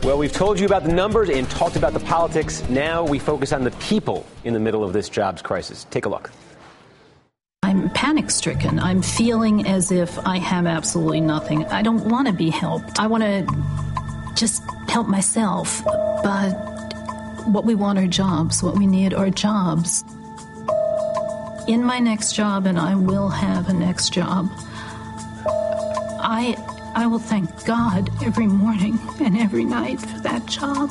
Well, we've told you about the numbers and talked about the politics. Now we focus on the people in the middle of this jobs crisis. Take a look. I'm panic-stricken. I'm feeling as if I have absolutely nothing. I don't want to be helped. I want to just help myself. But what we want are jobs. What we need are jobs. In my next job, and I will have a next job, I will thank God every morning and every night for that job.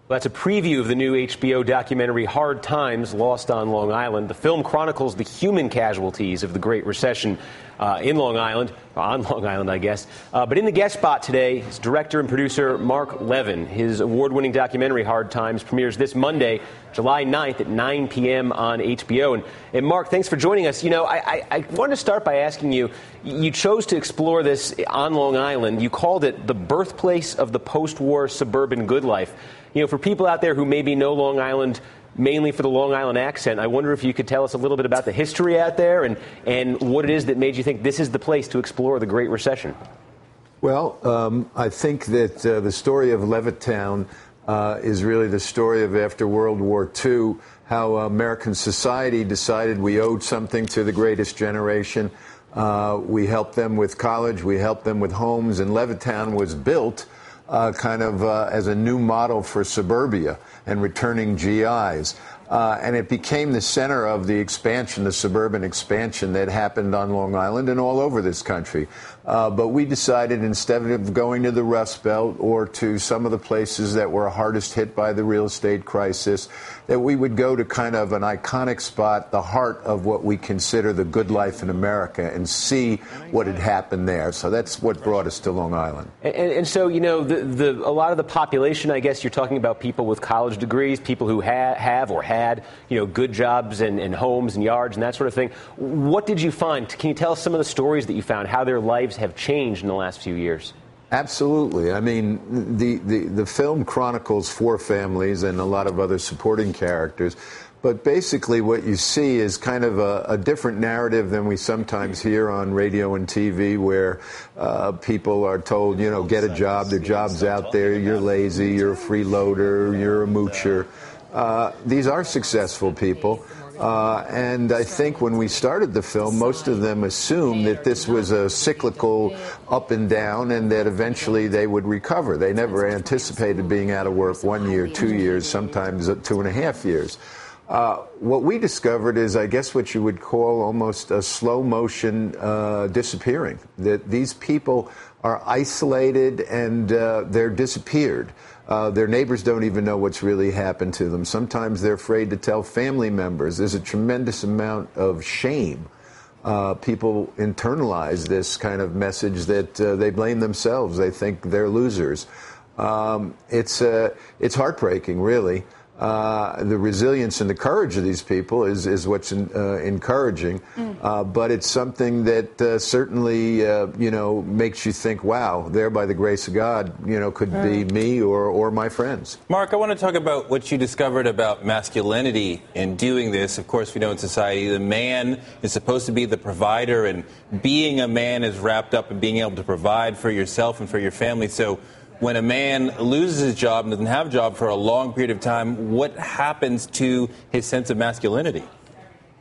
Well, that's a preview of the new HBO documentary Hard Times, Lost on Long Island. The film chronicles the human casualties of the Great Recession on Long Island, I guess. But in the guest spot today is director and producer Marc Levin. His award-winning documentary Hard Times premieres this Monday, July 9th at 9 p.m. on HBO. And Marc, thanks for joining us. You know, I wanted to start by asking you, you chose to explore this on Long Island. You called it the birthplace of the post-war suburban good life. You know, for people out there who maybe know Long Island mainly for the Long Island accent, I wonder if you could tell us a little bit about the history out there and what it is that made you think this is the place to explore the Great Recession. Well, I think that the story of Levittown is really the story of after World War II, how American society decided we owed something to the greatest generation. We helped them with college, we helped them with homes, and Levittown was built as a new model for suburbia and returning GIs. And it became the center of the expansion, the suburban expansion that happened on Long Island and all over this country. But we decided instead of going to the Rust Belt or to some of the places that were hardest hit by the real estate crisis, that we would go to kind of an iconic spot, the heart of what we consider the good life in America, and see what had happened there. So that's what brought us to Long Island. And so, you know, a lot of the population, I guess you're talking about people with college degrees, people who have or had, you know, good jobs and homes and yards and that sort of thing. What did you find? Can you tell us some of the stories that you found, how their lives have changed in the last few years? Absolutely. I mean, the film chronicles four families and a lot of other supporting characters. But basically what you see is kind of a different narrative than we sometimes hear on radio and TV, where people are told, you know, get a job, there are jobs out there, you're lazy, you're a freeloader, you're a moocher. These are successful people. And I think when we started the film, most of them assumed that this was a cyclical up and down and that eventually they would recover. They never anticipated being out of work 1 year, 2 years, sometimes 2.5 years. What we discovered is, I guess, what you would call almost a slow motion disappearing. That these people are isolated and they're disappeared. Their neighbors don't even know what's really happened to them. Sometimes they're afraid to tell family members. There's a tremendous amount of shame. People internalize this kind of message that they blame themselves. They think they're losers. It's heartbreaking, really. The resilience and the courage of these people is what's encouraging, but it's something that certainly, you know, makes you think, wow, there by the grace of God, you know, could be me or my friends. Marc, I want to talk about what you discovered about masculinity in doing this. Of course, we know in society the man is supposed to be the provider, and being a man is wrapped up in being able to provide for yourself and for your family. So when a man loses his job and doesn't have a job for a long period of time, what happens to his sense of masculinity?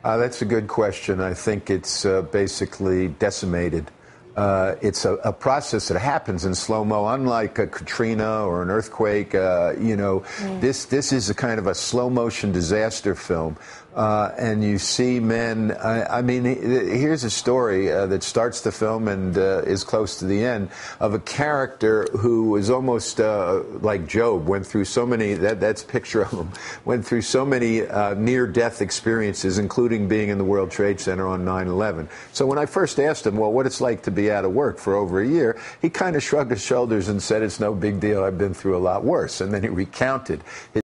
That's a good question. I think it's basically decimated. It's a process that happens in slow-mo, unlike a Katrina or an earthquake. This is a kind of a slow-motion disaster film. And you see men, I mean, here's a story that starts the film and is close to the end, of a character who is almost like Job, went through so many, that's a picture of him, went through so many near-death experiences, including being in the World Trade Center on 9/11. So when I first asked him, well, what it's like to be out of work for over a year, he kind of shrugged his shoulders and said, it's no big deal, I've been through a lot worse. And then he recounted his